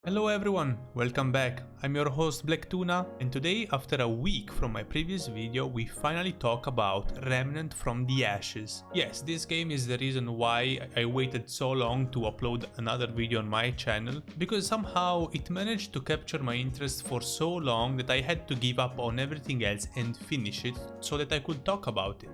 Hello everyone, welcome back. I'm your host BlackTuna, and today, after a week from my previous video, we finally talk about Remnant from the Ashes. Yes, this game is the reason why I waited so long to upload another video on my channel, because somehow it managed to capture my interest for so long that I had to give up on everything else and finish it so that I could talk about it.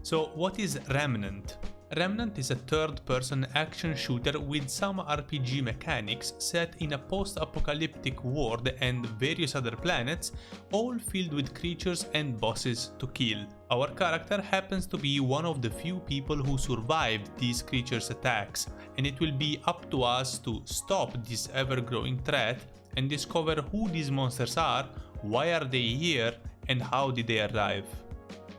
So what is Remnant? Remnant is a third-person action shooter with some RPG mechanics set in a post-apocalyptic world and various other planets, all filled with creatures and bosses to kill. Our character happens to be one of the few people who survived these creatures' attacks, and it will be up to us to stop this ever-growing threat and discover who these monsters are, why are they here, and how did they arrive.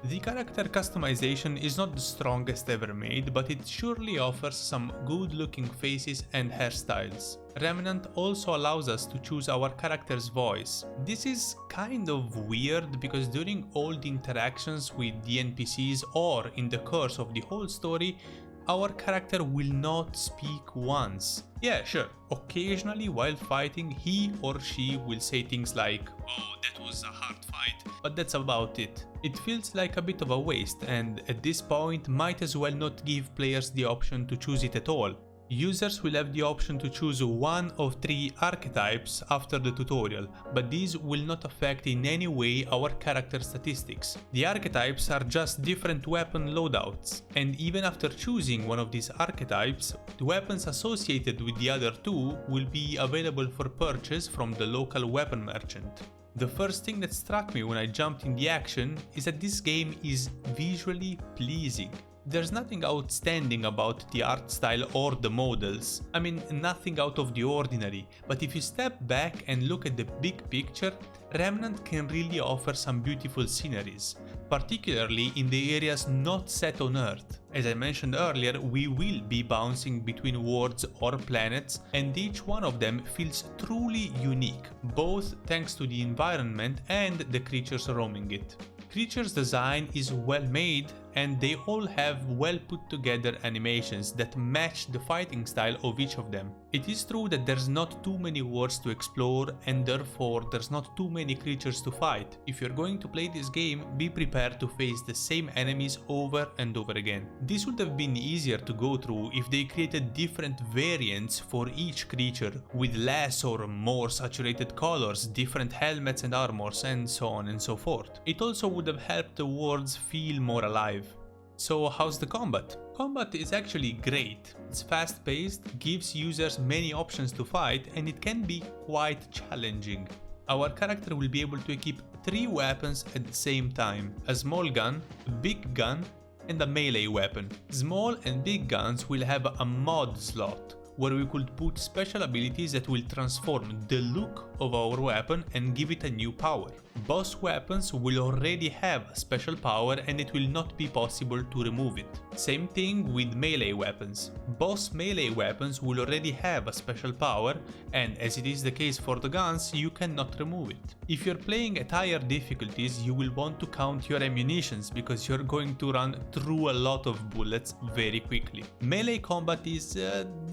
The character customization is not the strongest ever made, but it surely offers some good looking faces and hairstyles. Remnant also allows us to choose our character's voice. This is kind of weird because during all the interactions with the NPCs or in the course of the whole story, our character will not speak once. Yeah, sure, occasionally while fighting he or she will say things like, "Oh, that was a hard fight," but that's about it. It feels like a bit of a waste, and at this point might as well not give players the option to choose it at all. Users will have the option to choose one of 3 archetypes after the tutorial, but these will not affect in any way our character statistics. The archetypes are just different weapon loadouts, and even after choosing one of these archetypes, the weapons associated with the other 2 will be available for purchase from the local weapon merchant. The first thing that struck me when I jumped in the action is that this game is visually pleasing. There's nothing outstanding about the art style or the models. I mean, nothing out of the ordinary, but if you step back and look at the big picture, Remnant can really offer some beautiful sceneries, particularly in the areas not set on Earth. As I mentioned earlier, we will be bouncing between worlds or planets, and each one of them feels truly unique, both thanks to the environment and the creatures roaming it. Creatures' design is well made, and they all have well put together animations that match the fighting style of each of them. It is true that there's not too many worlds to explore, and therefore there's not too many creatures to fight. If you're going to play this game, be prepared to face the same enemies over and over again. This would have been easier to go through if they created different variants for each creature, with less or more saturated colors, different helmets and armors, and so on and so forth. It also would have helped the worlds feel more alive. So how's the combat? Combat is actually great. It's fast-paced, gives users many options to fight, and it can be quite challenging. Our character will be able to equip 3 weapons at the same time: a small gun, a big gun, and a melee weapon. Small and big guns will have a mod slot, where we could put special abilities that will transform the look of our weapon and give it a new power. Boss weapons will already have a special power, and it will not be possible to remove it. Same thing with melee weapons. Boss melee weapons will already have a special power, and as it is the case for the guns, you cannot remove it. If you're playing at higher difficulties, you will want to count your ammunitions because you're going to run through a lot of bullets very quickly. Melee combat is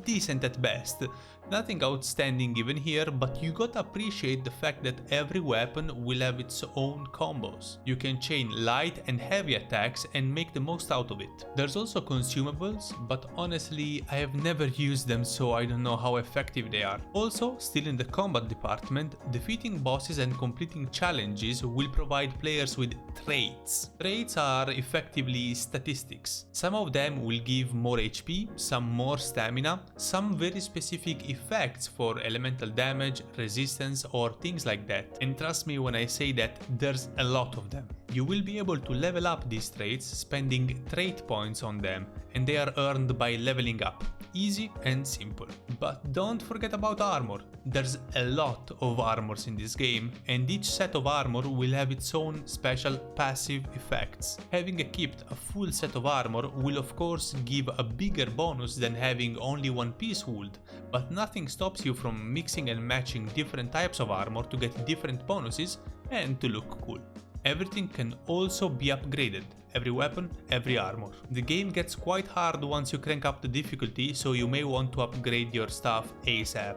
decent at best. Nothing outstanding even here, but you gotta appreciate the fact that every weapon will have its own combos. You can chain light and heavy attacks and make the most out of it. There's also consumables, but honestly I have never used them, so I don't know how effective they are. Also, still in the combat department, defeating bosses and completing challenges will provide players with traits. Traits are effectively statistics. Some of them will give more HP, some more stamina, some very specific effects for elemental damage, resistance, or things like that. And trust me when I say that there's a lot of them. You will be able to level up these traits spending trait points on them, and they are earned by leveling up. Easy and simple. But don't forget about armor. There's a lot of armors in this game, and each set of armor will have its own special passive effects. Having equipped a full set of armor will of course give a bigger bonus than having only one piece wood, but nothing stops you from mixing and matching different types of armor to get different bonuses and to look cool. Everything can also be upgraded, every weapon, every armor. The game gets quite hard once you crank up the difficulty, so you may want to upgrade your stuff ASAP.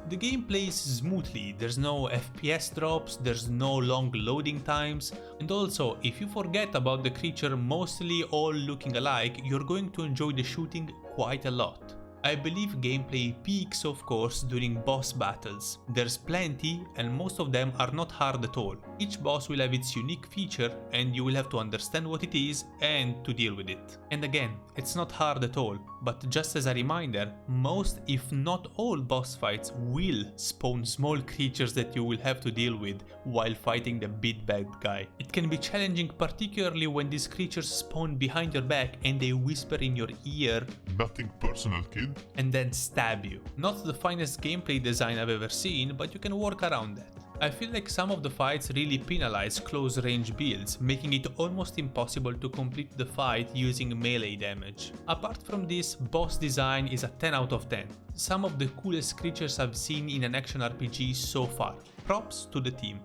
The game plays smoothly, there's no FPS drops, there's no long loading times, and also if you forget about the creature mostly all looking alike, you're going to enjoy the shooting quite a lot. I believe gameplay peaks of course during boss battles. There's plenty and most of them are not hard at all. Each boss will have its unique feature and you will have to understand what it is and to deal with it. And again, it's not hard at all, but just as a reminder, most if not all boss fights will spawn small creatures that you will have to deal with while fighting the big bad guy. It can be challenging, particularly when these creatures spawn behind your back and they whisper in your ear, "Nothing personal, kid," and then stab you. Not the finest gameplay design I've ever seen, but you can work around that. I feel like some of the fights really penalize close range builds, making it almost impossible to complete the fight using melee damage. Apart from this, boss design is a 10 out of 10. Some of the coolest creatures I've seen in an action RPG so far. Props to the team.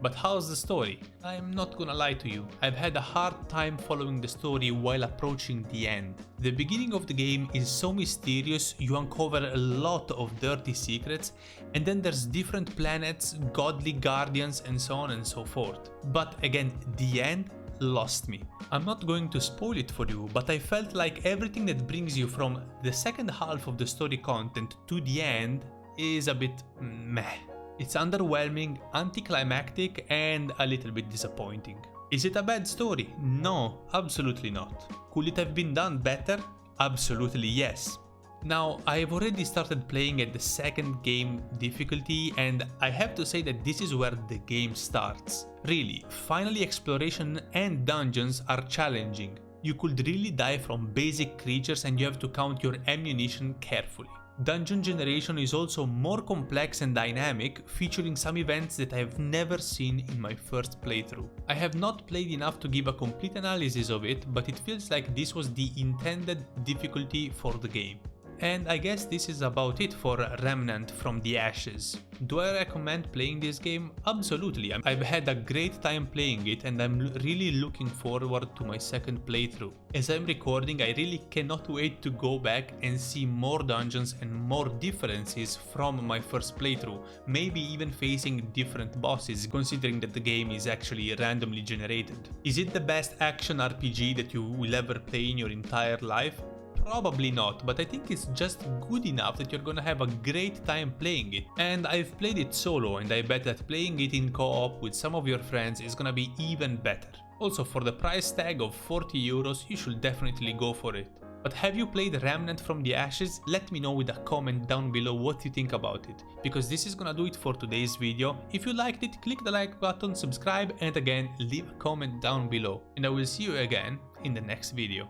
But how's the story? I'm not gonna lie to you, I've had a hard time following the story while approaching the end. The beginning of the game is so mysterious, you uncover a lot of dirty secrets, and then there's different planets, godly guardians, and so on and so forth. But again, the end lost me. I'm not going to spoil it for you, but I felt like everything that brings you from the second half of the story content to the end is a bit meh. It's underwhelming, anticlimactic, and a little bit disappointing. Is it a bad story? No, absolutely not. Could it have been done better? Absolutely yes. Now, I've already started playing at the second game difficulty, and I have to say that this is where the game starts. Really, finally exploration and dungeons are challenging. You could really die from basic creatures and you have to count your ammunition carefully. Dungeon generation is also more complex and dynamic, featuring some events that I have never seen in my first playthrough. I have not played enough to give a complete analysis of it, but it feels like this was the intended difficulty for the game. And I guess this is about it for Remnant from the Ashes. Do I recommend playing this game? Absolutely. I've had a great time playing it and I'm really looking forward to my second playthrough. As I'm recording, I really cannot wait to go back and see more dungeons and more differences from my first playthrough, maybe even facing different bosses, considering that the game is actually randomly generated. Is it the best action RPG that you will ever play in your entire life? Probably not, but I think it's just good enough that you're gonna have a great time playing it. And I've played it solo, and I bet that playing it in co-op with some of your friends is gonna be even better. Also, for the price tag of 40 euros, you should definitely go for it. But have you played Remnant from the Ashes? Let me know with a comment down below what you think about it, because this is gonna do it for today's video. If you liked it, click the like button, subscribe, and again, leave a comment down below. And I will see you again in the next video.